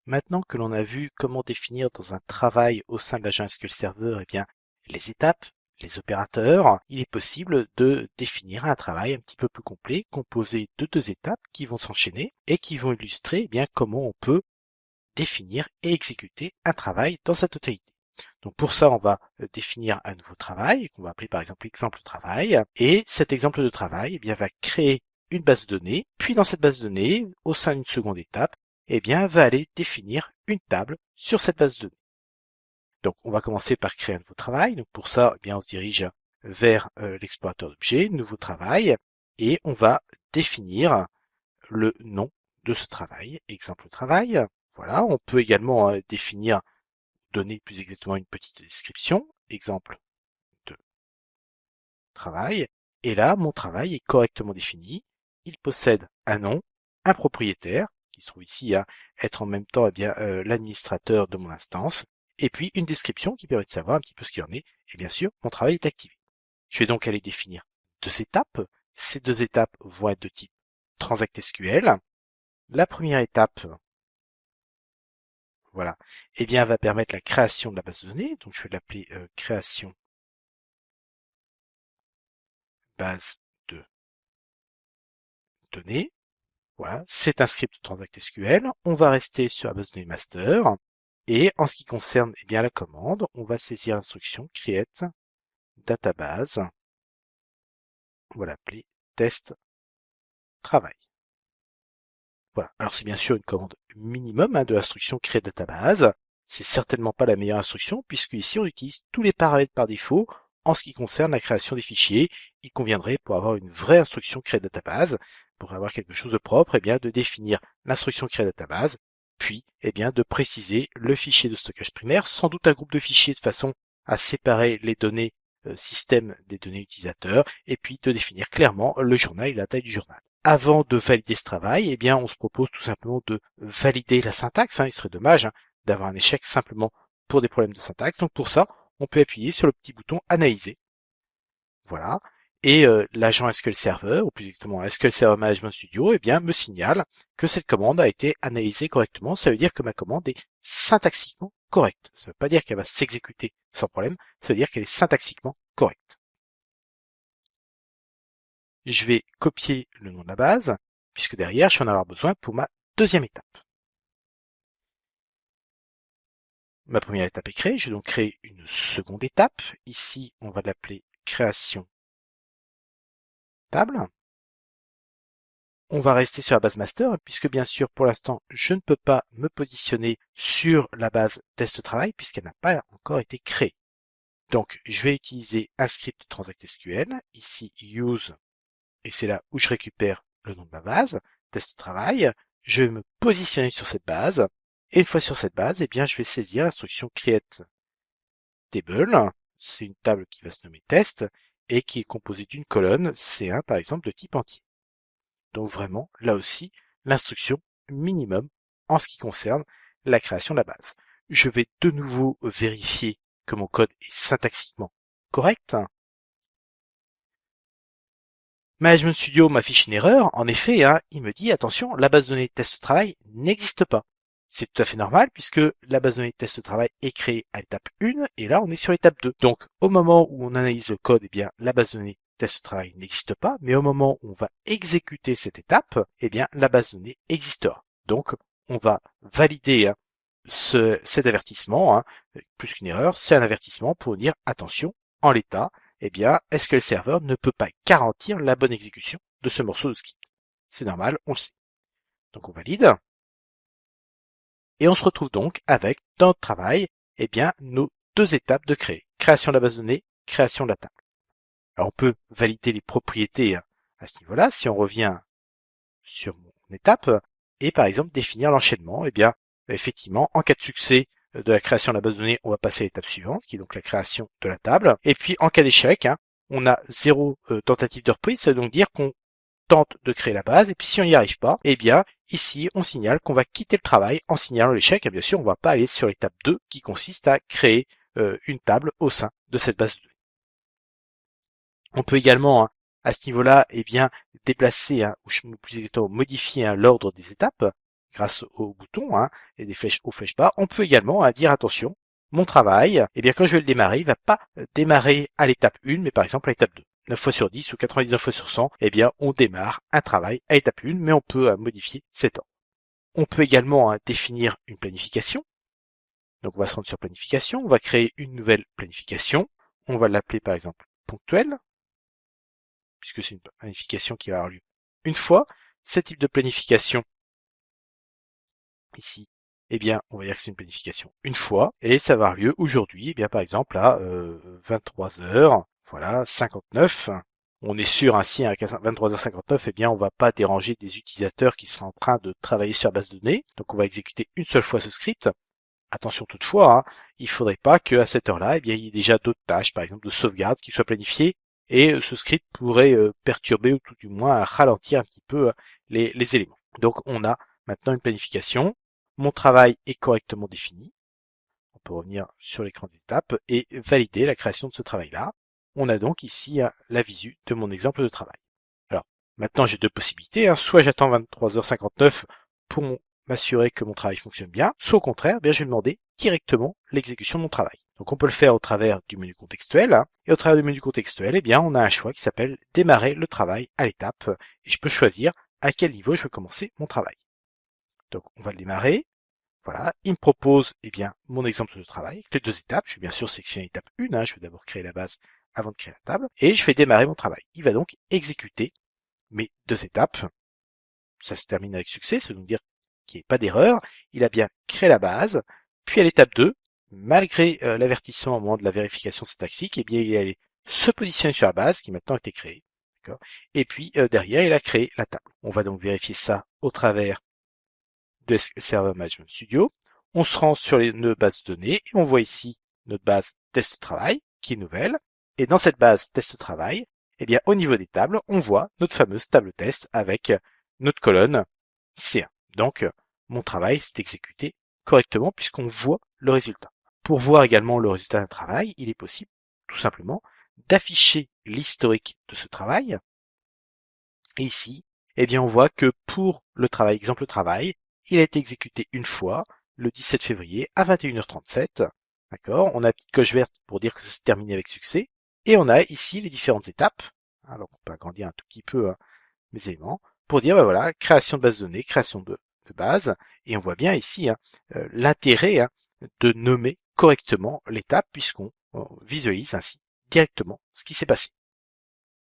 Maintenant que l'on a vu comment définir dans un travail au sein de l'agent SQL Server, eh bien, les étapes, les opérateurs, il est possible de définir un travail un petit peu plus complet, composé de deux étapes qui vont s'enchaîner et qui vont illustrer bien comment on peut définir et exécuter un travail dans sa totalité. Donc pour ça, on va définir un nouveau travail qu'on va appeler par exemple exemple travail. Et cet exemple de travail, eh bien, va créer une base de données. Puis dans cette base de données, au sein d'une seconde étape, eh bien, va aller définir une table sur cette base de données. Donc on va commencer par créer un nouveau travail. Donc pour ça, eh bien, on se dirige vers l'explorateur d'objets, nouveau travail, et on va définir le nom de ce travail, exemple travail. Voilà, on peut également définir, donner plus exactement une petite description, exemple de travail. Et là, mon travail est correctement défini. Il possède un nom, un propriétaire, qui se trouve ici à être en même temps eh bien l'administrateur de mon instance, et puis une description qui permet de savoir un petit peu ce qu'il en est. Et bien sûr, mon travail est activé. Je vais donc aller définir deux étapes. Ces deux étapes vont être de type Transact SQL. La première étape, voilà, eh bien, va permettre la création de la base de données. Donc, je vais l'appeler création base de données. Voilà, c'est un script Transact SQL. On va rester sur la base de données master. Et en ce qui concerne eh bien la commande, on va saisir l'instruction create database. On va l'appeler test travail. Voilà. Alors c'est bien sûr une commande minimum de l'instruction create database. C'est certainement pas la meilleure instruction puisque ici on utilise tous les paramètres par défaut. En ce qui concerne la création des fichiers, il conviendrait pour avoir une vraie instruction create database, pour avoir quelque chose de propre, eh bien de définir l'instruction create database, puis eh bien de préciser le fichier de stockage primaire, sans doute un groupe de fichiers de façon à séparer les données système des données utilisateurs, et puis de définir clairement le journal et la taille du journal. Avant de valider ce travail, eh bien, on se propose tout simplement de valider la syntaxe. Il serait dommage d'avoir un échec simplement pour des problèmes de syntaxe. Donc pour ça, on peut appuyer sur le petit bouton Analyser. Voilà. Et l'agent SQL Server, ou plus exactement SQL Server Management Studio, eh bien, me signale que cette commande a été analysée correctement. Ça veut dire que ma commande est syntaxiquement correcte. Ça ne veut pas dire qu'elle va s'exécuter sans problème. Ça veut dire qu'elle est syntaxiquement correcte. Je vais copier le nom de la base, puisque derrière, je vais en avoir besoin pour ma deuxième étape. Ma première étape est créée, je vais donc créer une seconde étape. Ici, on va l'appeler création table. On va rester sur la base master, puisque bien sûr, pour l'instant, je ne peux pas me positionner sur la base test travail, puisqu'elle n'a pas encore été créée. Donc, je vais utiliser un script Transact SQL, ici use, et c'est là où je récupère le nom de ma base, test travail. Je vais me positionner sur cette base, et une fois sur cette base, eh bien, je vais saisir l'instruction create table. C'est une table qui va se nommer test, et qui est composée d'une colonne C1, par exemple, de type entier. Donc vraiment, là aussi, l'instruction minimum en ce qui concerne la création de la base. Je vais de nouveau vérifier que mon code est syntaxiquement correct. Management Studio m'affiche une erreur. En effet, il me dit, attention, la base de données test travail n'existe pas. C'est tout à fait normal puisque la base de données test travail est créée à l'étape 1 et là, on est sur l'étape 2. Donc, au moment où on analyse le code, eh bien, la base de données test travail n'existe pas, mais au moment où on va exécuter cette étape, eh bien, la base de données existera. Donc, on va valider cet avertissement, plus qu'une erreur, c'est un avertissement pour dire, attention, en l'état, eh bien, SQL Server ne peut pas garantir la bonne exécution de ce morceau de script. C'est normal, on le sait. Donc on valide. Et on se retrouve donc avec, dans notre travail, eh bien, nos deux étapes de créer. Création de la base de données, création de la table. Alors on peut valider les propriétés à ce niveau-là. Si on revient sur mon étape, et par exemple définir l'enchaînement, eh bien, effectivement, en cas de succès de la création de la base de données, on va passer à l'étape suivante, qui est donc la création de la table. Et puis, en cas d'échec, on a 0 tentative de reprise, ça veut donc dire qu'on tente de créer la base, et puis si on n'y arrive pas, eh bien, ici, on signale qu'on va quitter le travail en signalant l'échec, et bien sûr, on ne va pas aller sur l'étape 2, qui consiste à créer une table au sein de cette base de données. On peut également, à ce niveau-là, eh bien, déplacer, ou plus exactement modifier l'ordre des étapes. grâce au bouton et des flèches aux flèches bas. On peut également dire attention, mon travail, eh bien quand je vais le démarrer, il va pas démarrer à l'étape 1, mais par exemple à l'étape 2. 9 fois sur 10 ou 99 fois sur 100, eh bien on démarre un travail à l'étape 1, mais on peut modifier cet ordre. On peut également définir une planification. Donc on va se rendre sur planification, on va créer une nouvelle planification. On va l'appeler par exemple ponctuelle, puisque c'est une planification qui va avoir lieu une fois. Ce type de planification, ici, eh bien, on va dire que c'est une planification une fois, et ça va avoir lieu aujourd'hui, eh bien, par exemple, à 23h, voilà, 59. On est sûr ainsi, à 23h59, eh bien, on va pas déranger des utilisateurs qui seraient en train de travailler sur la base de données. Donc, on va exécuter une seule fois ce script. Attention toutefois, il faudrait pas qu'à cette heure-là, eh bien, il y ait déjà d'autres tâches, par exemple de sauvegarde, qui soient planifiées, et ce script pourrait perturber ou tout du moins ralentir un petit peu les éléments. Donc, on a maintenant une planification. Mon travail est correctement défini. On peut revenir sur l'écran des étapes et valider la création de ce travail-là. On a donc ici la visu de mon exemple de travail. Alors, maintenant j'ai deux possibilités. Soit j'attends 23h59 pour m'assurer que mon travail fonctionne bien, soit au contraire, je vais demander directement l'exécution de mon travail. Donc on peut le faire au travers du menu contextuel. Et au travers du menu contextuel, eh bien on a un choix qui s'appelle démarrer le travail à l'étape. Et je peux choisir à quel niveau je veux commencer mon travail. Donc on va le démarrer. Voilà, il me propose bien mon exemple de travail avec les deux étapes. Je vais bien sûr sélectionner l'étape 1, je vais d'abord créer la base avant de créer la table, et je vais démarrer mon travail. Il va donc exécuter mes deux étapes. Ça se termine avec succès, ça veut donc dire qu'il n'y ait pas d'erreur. Il a bien créé la base, puis à l'étape 2, malgré l'avertissement au moment de la vérification syntaxique, il est allé se positionner sur la base qui maintenant a été créée. Et puis derrière, il a créé la table. On va donc vérifier ça au travers de SQL Server Management Studio. On se rend sur notre base de données et on voit ici notre base test travail qui est nouvelle. Et dans cette base test travail, au niveau des tables, on voit notre fameuse table test avec notre colonne C1. Donc, mon travail s'est exécuté correctement puisqu'on voit le résultat. Pour voir également le résultat d'un travail, il est possible tout simplement d'afficher l'historique de ce travail. Et ici, on voit que pour le travail, exemple travail, il a été exécuté une fois, le 17 février à 21h37. D'accord. On a une petite coche verte pour dire que ça s'est terminé avec succès. Et on a ici les différentes étapes. Alors on peut agrandir un tout petit peu mes éléments pour dire voilà, création de base de données, création de base. Et on voit bien ici l'intérêt de nommer correctement l'étape puisqu'on visualise ainsi directement ce qui s'est passé.